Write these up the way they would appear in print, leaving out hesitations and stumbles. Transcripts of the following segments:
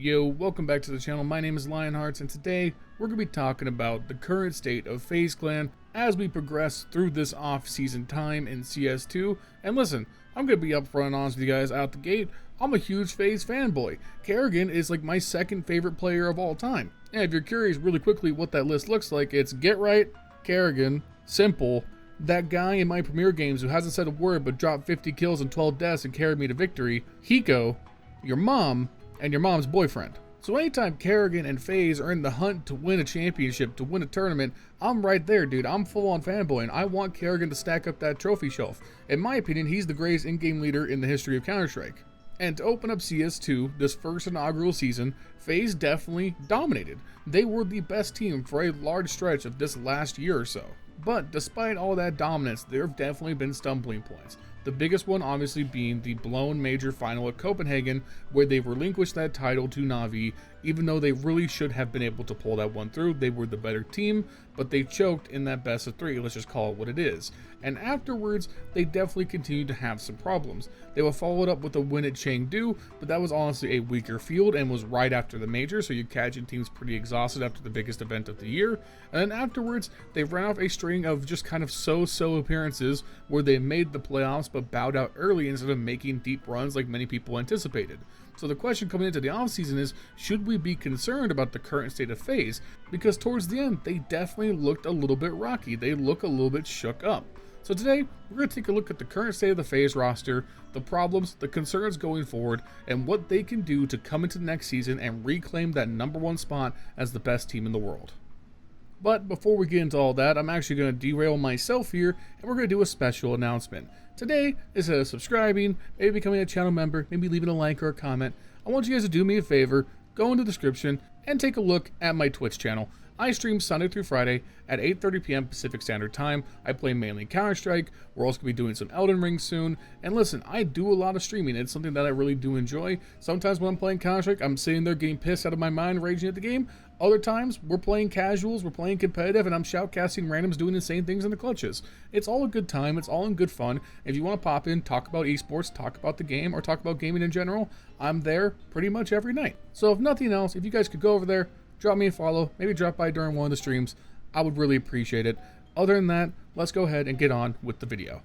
Yo, welcome back to the channel. My name is LionHeartZ, and today we're going to be talking about the current state of Faze Clan as we progress through this off-season time in CS2. And listen, I'm going to be upfront and honest with you guys out the gate. I'm a huge Faze fanboy. Karrigan is like my second favorite player of all time. And if you're curious really quickly what that list looks like, it's Get Right, Karrigan, Simple, that guy in my Premier games who hasn't said a word but dropped 50 kills and 12 deaths and carried me to victory, Hiko, your mom, and your mom's boyfriend. So anytime Karrigan and Faze are in the hunt to win a championship, to win a tournament, I'm right there, dude. I'm full on fanboy, and I want Karrigan to stack up that trophy shelf. In my opinion, he's the greatest in-game leader in the history of Counter-Strike. And to open up CS2, this first inaugural season, Faze definitely dominated. They were the best team for a large stretch of this last year or so. But despite all that dominance, there have definitely been stumbling points. The biggest one obviously being the blown major final at Copenhagen, where they relinquished that title to Na'Vi, even though they really should have been able to pull that one through. They were the better team, but they choked in that best of three, let's just call it what it is. And afterwards, they definitely continued to have some problems. They were followed up with a win at Chengdu, but that was honestly a weaker field and was right after the major, so your Kajin team's pretty exhausted after the biggest event of the year. And then afterwards, they ran off a string of just kind of so-so appearances where they made the playoffs but bowed out early instead of making deep runs like many people anticipated. So the question coming into the offseason is, should we be concerned about the current state of Faze? Because towards the end, they definitely looked a little bit rocky. They look a little bit shook up. So today, we're going to take a look at the current state of the Faze roster, the problems, the concerns going forward, and what they can do to come into the next season and reclaim that #1 spot as the best team in the world. But before we get into all that, I'm actually going to derail myself here, and we're going to do a special announcement. Today, instead of subscribing, maybe becoming a channel member, maybe leaving a like or a comment, I want you guys to do me a favor, go into the description, and take a look at my Twitch channel. I stream Sunday through Friday at 8:30 p.m. Pacific Standard Time. I play mainly Counter-Strike. We're also going to be doing some Elden Ring soon. And listen, I do a lot of streaming. It's something that I really do enjoy. Sometimes when I'm playing Counter-Strike, I'm sitting there getting pissed out of my mind, raging at the game. Other times, we're playing casuals, we're playing competitive, and I'm shoutcasting randoms doing insane things in the clutches. It's all a good time. It's all in good fun. If you want to pop in, talk about esports, talk about the game, or talk about gaming in general, I'm there pretty much every night. So if nothing else, if you guys could go over there, drop me a follow, maybe drop by during one of the streams, I would really appreciate it. Other than that, let's go ahead and get on with the video.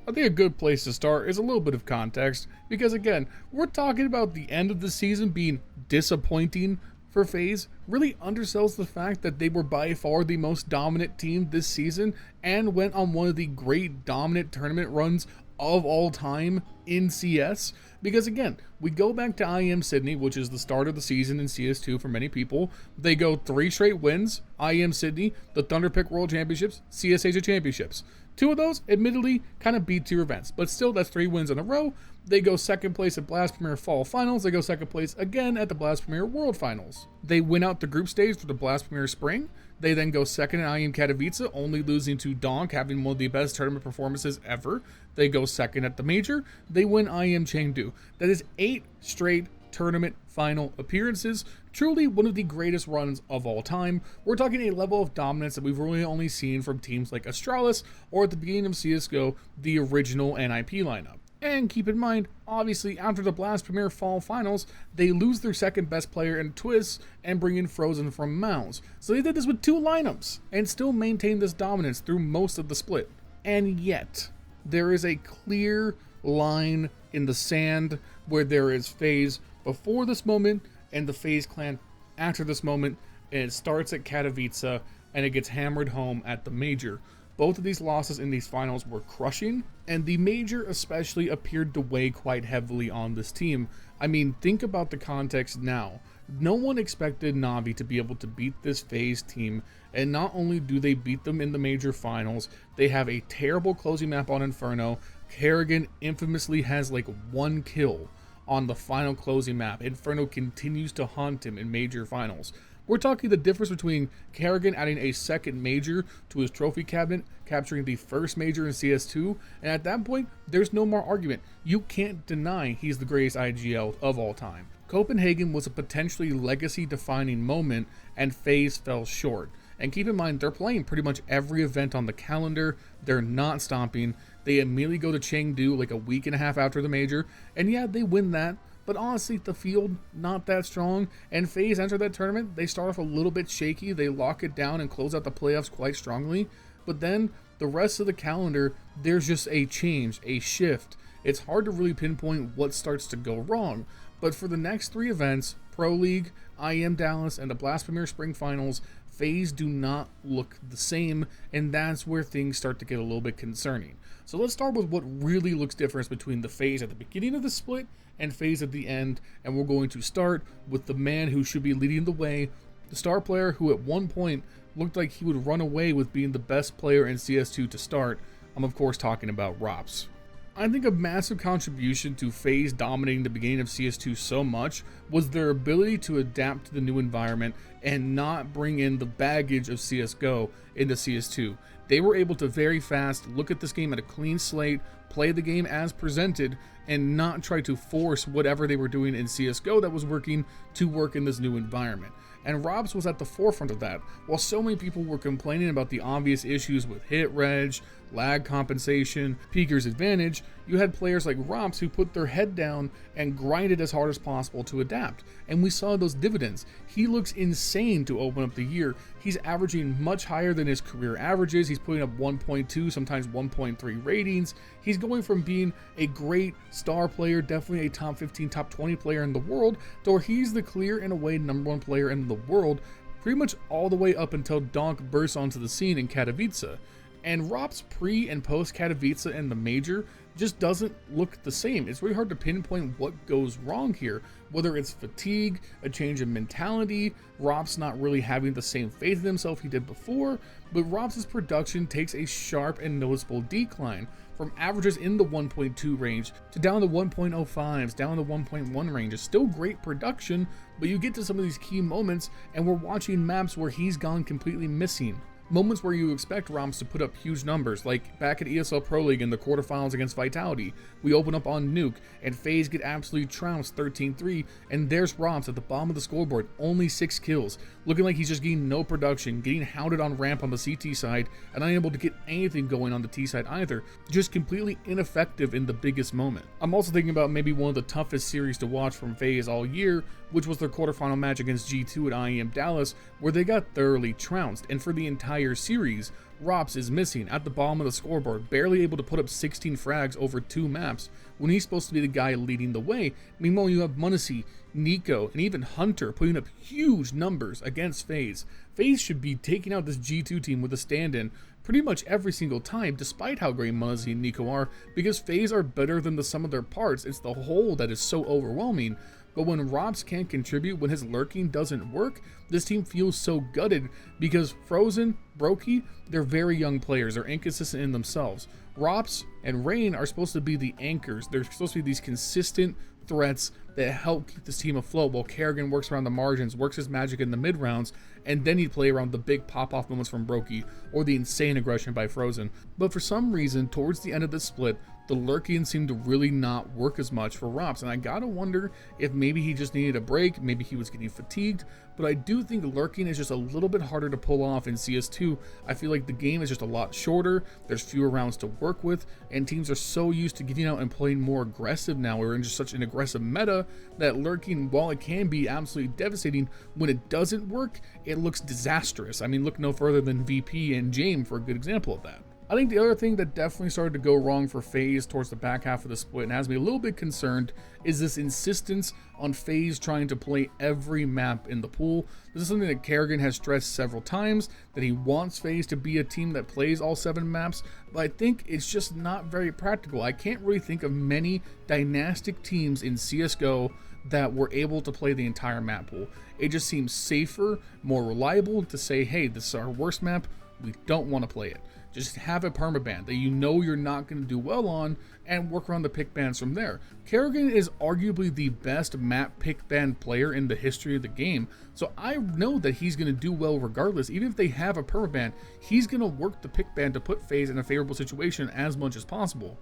I think a good place to start is a little bit of context, because again, we're talking about the end of the season being disappointing for Faze. Really undersells the fact that they were by far the most dominant team this season and went on one of the great dominant tournament runs of all time in CS. Because again, we go back to IEM Sydney, which is the start of the season in CS2 for many people. They go 3 straight wins: IEM Sydney, the Thunderpick World Championships, CS Asia Championships. 2 of those, admittedly, kind of B-tier events, but still, that's 3 wins in a row. They go 2nd place at Blast Premier Fall Finals. They go 2nd place again at the Blast Premier World Finals. They win out the group stage for the Blast Premier Spring. They then go 2nd in IEM Katowice, only losing to Donk, having one of the best tournament performances ever. They go 2nd at the Major. They win IEM Chengdu. That is 8 straight tournament final appearances. Truly one of the greatest runs of all time. We're talking a level of dominance that we've really only seen from teams like Astralis or at the beginning of CSGO, the original NIP lineup. And keep in mind, obviously after the Blast Premier Fall Finals, they lose their 2nd best player in Twiz and bring in Frozen from Mouse. So they did this with 2 lineups and still maintained this dominance through most of the split. And yet, there is a clear line in the sand where there is Faze before this moment and the Faze clan after this moment, and it starts at Katowice and it gets hammered home at the Major. Both of these losses in these finals were crushing, and the Major especially appeared to weigh quite heavily on this team. I mean, think about the context now. No one expected Na'Vi to be able to beat this Faze team, and not only do they beat them in the Major finals, they have a terrible closing map on Inferno. Karrigan infamously has like 1 kill on the final closing map. Inferno continues to haunt him in Major finals. We're talking the difference between Karrigan adding a 2nd Major to his trophy cabinet, capturing the 1st Major in CS2, and at that point, there's no more argument. You can't deny he's the greatest IGL of all time. Copenhagen was a potentially legacy-defining moment, and Faze fell short. And keep in mind, they're playing pretty much every event on the calendar. They're not stopping. They immediately go to Chengdu like a week and a half after the Major, and yeah, they win that, but honestly, the field, not that strong. And FaZe entered that tournament, they start off a little bit shaky, they lock it down and close out the playoffs quite strongly. But then the rest of the calendar, there's just a change, a shift. It's hard to really pinpoint what starts to go wrong. But for the next 3 events, Pro League, IEM Dallas, and the Blast Premier Spring Finals, FaZe do not look the same, and that's where things start to get a little bit concerning. So let's start with what really looks different between the FaZe at the beginning of the split and FaZe at the end, and we're going to start with the man who should be leading the way, the star player who at one point looked like he would run away with being the best player in CS2 to start. I'm of course talking about Ropz. I think a massive contribution to FaZe dominating the beginning of CS2 so much was their ability to adapt to the new environment and not bring in the baggage of CSGO into CS2. They were able to very fast look at this game at a clean slate, play the game as presented, and not try to force whatever they were doing in CSGO that was working to work in this new environment. And Ropz was at the forefront of that. While so many people were complaining about the obvious issues with hit reg, lag compensation, peeker's advantage, you had players like Ropz who put their head down and grinded as hard as possible to adapt. And we saw those dividends. He looks insane to open up the year. He's averaging much higher than his career averages. He's putting up 1.2, sometimes 1.3 ratings. He's going from being a great star player, definitely a top 15, top 20 player in the world, to where he's the clear and away #1 player in the world, pretty much all the way up until Donk bursts onto the scene in Katowice. And Ropz pre and post Katowice and the major just doesn't look the same. It's really hard to pinpoint what goes wrong here, whether it's fatigue, a change in mentality, Ropz not really having the same faith in himself he did before, but Ropz's production takes a sharp and noticeable decline, from averages in the 1.2 range to down to 1.05s, down to 1.1 range. It's still great production, but you get to some of these key moments and we're watching maps where he's gone completely missing. Moments where you expect Ropz to put up huge numbers, like back at ESL Pro League in the quarterfinals against Vitality. We open up on Nuke, and FaZe get absolutely trounced 13-3, and there's Ropz at the bottom of the scoreboard, only 6 kills, looking like he's just getting no production, getting hounded on ramp on the CT side, and unable to get anything going on the T side either, just completely ineffective in the biggest moment. I'm also thinking about maybe one of the toughest series to watch from FaZe all year, which was their quarterfinal match against G2 at IEM Dallas, where they got thoroughly trounced, and for the entire series, Ropz is missing at the bottom of the scoreboard, barely able to put up 16 frags over 2 maps, when he's supposed to be the guy leading the way. Meanwhile, you have m0NESY, Nico, and even Hunter putting up huge numbers against FaZe. FaZe should be taking out this G2 team with a stand-in pretty much every single time, despite how great m0NESY and Nico are, because FaZe are better than the sum of their parts. It's the whole that is so overwhelming. But when Ropz can't contribute, when his lurking doesn't work, this team feels so gutted, because Frozen, Brokey, they're very young players, they're inconsistent in themselves. Ropz and Rain are supposed to be the anchors, they're supposed to be these consistent threats that help keep this team afloat, while Karrigan works around the margins, works his magic in the mid rounds, and then he'd play around the big pop-off moments from Brokey, or the insane aggression by Frozen. But for some reason, towards the end of the split, the lurking seemed to really not work as much for Ropz, and I gotta wonder if maybe he just needed a break, maybe he was getting fatigued, but I do think lurking is just a little bit harder to pull off in CS2. I feel like the game is just a lot shorter, there's fewer rounds to work with, and teams are so used to getting out and playing more aggressive now. We're in just such an aggressive meta that lurking, while it can be absolutely devastating, when it doesn't work, it looks disastrous. I mean, look no further than VP and Jame for a good example of that. I think the other thing that definitely started to go wrong for FaZe towards the back half of the split and has me a little bit concerned is this insistence on FaZe trying to play every map in the pool. This is something that Karrigan has stressed several times, that he wants FaZe to be a team that plays all 7 maps, but I think it's just not very practical. I can't really think of many dynastic teams in CSGO that were able to play the entire map pool. It just seems safer, more reliable to say, hey, this is our worst map, we don't want to play it. Just have a permaban that you know you're not going to do well on, and work around the pick bans from there. Karrigan is arguably the best map pick ban player in the history of the game, so I know that he's going to do well regardless. Even if they have a permaban, he's going to work the pick ban to put FaZe in a favorable situation as much as possible.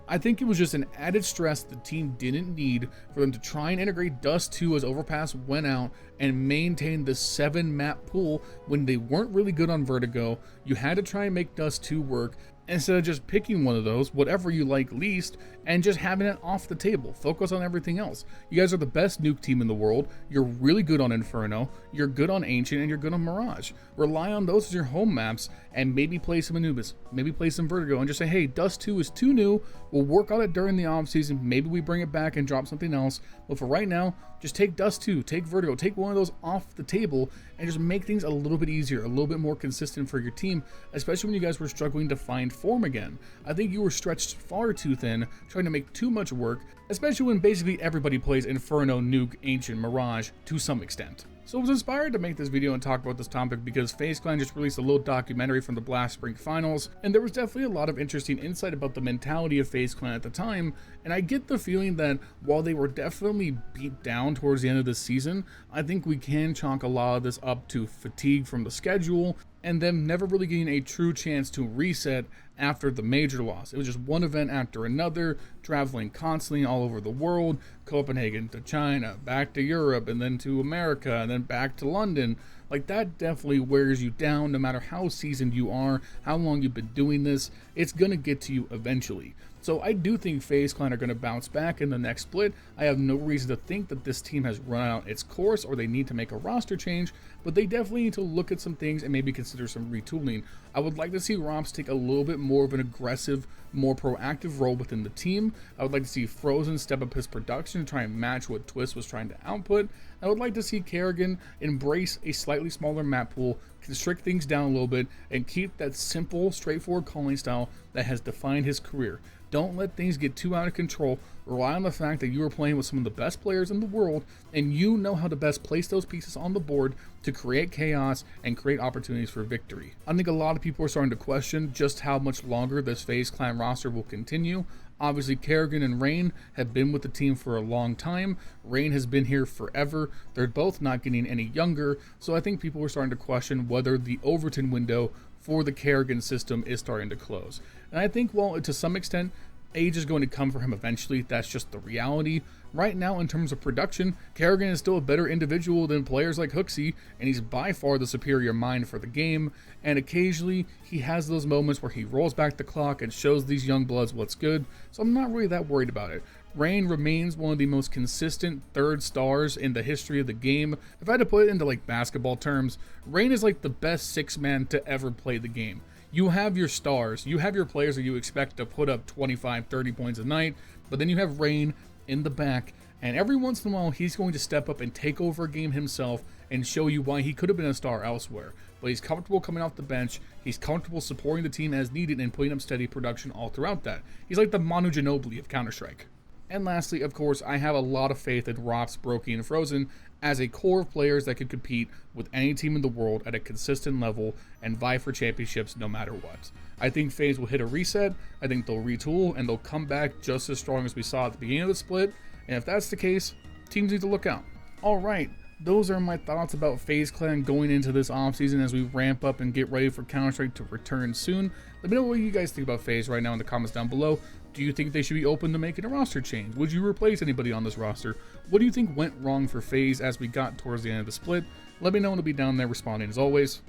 I think it was just an added stress the team didn't need for them to try and integrate Dust 2 as Overpass went out and maintain the 7 map pool when they weren't really good on Vertigo. You had to try and make Dust 2 work, instead of just picking one of those, whatever you like least, and just having it off the table. Focus on everything else. You guys are the best nuke team in the world. You're really good on Inferno, you're good on Ancient, and you're good on Mirage. Rely on those as your home maps, and maybe play some Anubis, maybe play some Vertigo, and just say, hey, Dust 2 is too new, we'll work on it during the off season, maybe we bring it back and drop something else, but for right now, just take Dust 2, take Vertigo, take one of those off the table, and just make things a little bit easier, a little bit more consistent for your team, especially when you guys were struggling to find form again. I think you were stretched far too thin, trying to make too much work, especially when basically everybody plays Inferno, Nuke, Ancient, Mirage to some extent. So I was inspired to make this video and talk about this topic because FaZe Clan just released a little documentary from the Blast Spring Finals, and there was definitely a lot of interesting insight about the mentality of FaZe Clan at the time, and I get the feeling that while they were definitely beat down towards the end of the season, I think we can chalk a lot of this up to fatigue from the schedule, and them never really getting a true chance to reset after the major loss. It was just one event after another, traveling constantly all over the world, Copenhagen to China, back to Europe, and then to America, and then back to London. Like, that definitely wears you down no matter how seasoned you are, how long you've been doing this, it's gonna get to you eventually. So I do think FaZe Clan are going to bounce back in the next split. I have no reason to think that this team has run out its course or they need to make a roster change, but they definitely need to look at some things and maybe consider some retooling. I would like to see Ropz take a little bit more of an aggressive, more proactive role within the team. I would like to see Frozen step up his production to try and match what Twist was trying to output. I would like to see Karrigan embrace a slightly smaller map pool, constrict things down a little bit, and keep that simple, straightforward calling style that has defined his career. Don't let things get too out of control. Rely on the fact that you are playing with some of the best players in the world, and you know how to best place those pieces on the board to create chaos and create opportunities for victory. I think a lot of people are starting to question just how much longer this FaZe Clan roster will continue. Obviously, Karrigan and Rain have been with the team for a long time. Rain has been here forever. They're both not getting any younger, so I think people are starting to question whether the Overton window for the Karrigan system is starting to close. And I think, well, to some extent, age is going to come for him eventually. That's just the reality. Right now, in terms of production, Karrigan is still a better individual than players like HooXi, and he's by far the superior mind for the game, and occasionally he has those moments where he rolls back the clock and shows these young bloods what's good, so I'm not really that worried about it. Rain remains one of the most consistent third stars in the history of the game. If I had to put it into like basketball terms, Rain is like the best six-man to ever play the game. You have your stars, you have your players that you expect to put up 25, 30 points a night, but then you have Rain in the back, and every once in a while he's going to step up and take over a game himself and show you why he could have been a star elsewhere. But he's comfortable coming off the bench, he's comfortable supporting the team as needed and putting up steady production all throughout that. He's like the Manu Ginobili of Counter-Strike. And lastly, of course, I have a lot of faith in Ropz, Brokey, and Frozen as a core of players that could compete with any team in the world at a consistent level and vie for championships no matter what. I think FaZe will hit a reset, I think they'll retool, and they'll come back just as strong as we saw at the beginning of the split, and if that's the case, teams need to look out. Alright, those are my thoughts about FaZe Clan going into this offseason as we ramp up and get ready for Counter-Strike to return soon. Let me know what you guys think about FaZe right now in the comments down below. Do you think they should be open to making a roster change? Would you replace anybody on this roster? What do you think went wrong for FaZe as we got towards the end of the split? Let me know and I'll be down there responding as always.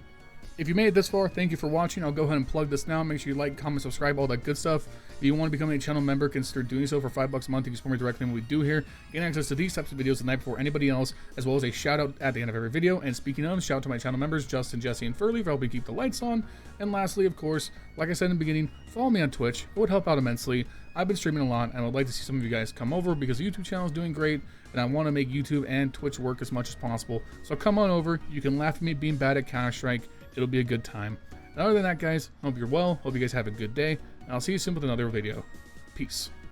If you made it this far, thank you for watching. I'll go ahead and plug this now. Make sure you like, comment, subscribe, all that good stuff. If you want to become a channel member, consider doing so for $5 a month. You can support me directly in what we do here. Gain access to these types of videos the night before anybody else, as well as a shout out at the end of every video. And speaking of, shout out to my channel members, Justin, Jesse, and Furley for helping keep the lights on. And lastly, of course, like I said in the beginning, follow me on Twitch. It would help out immensely. I've been streaming a lot, and I would like to see some of you guys come over because the YouTube channel is doing great, and I want to make YouTube and Twitch work as much as possible. So come on over. You can laugh at me being bad at Counter-Strike. It'll be a good time. And other than that, guys, hope you're well. Hope you guys have a good day, and I'll see you soon with another video. Peace.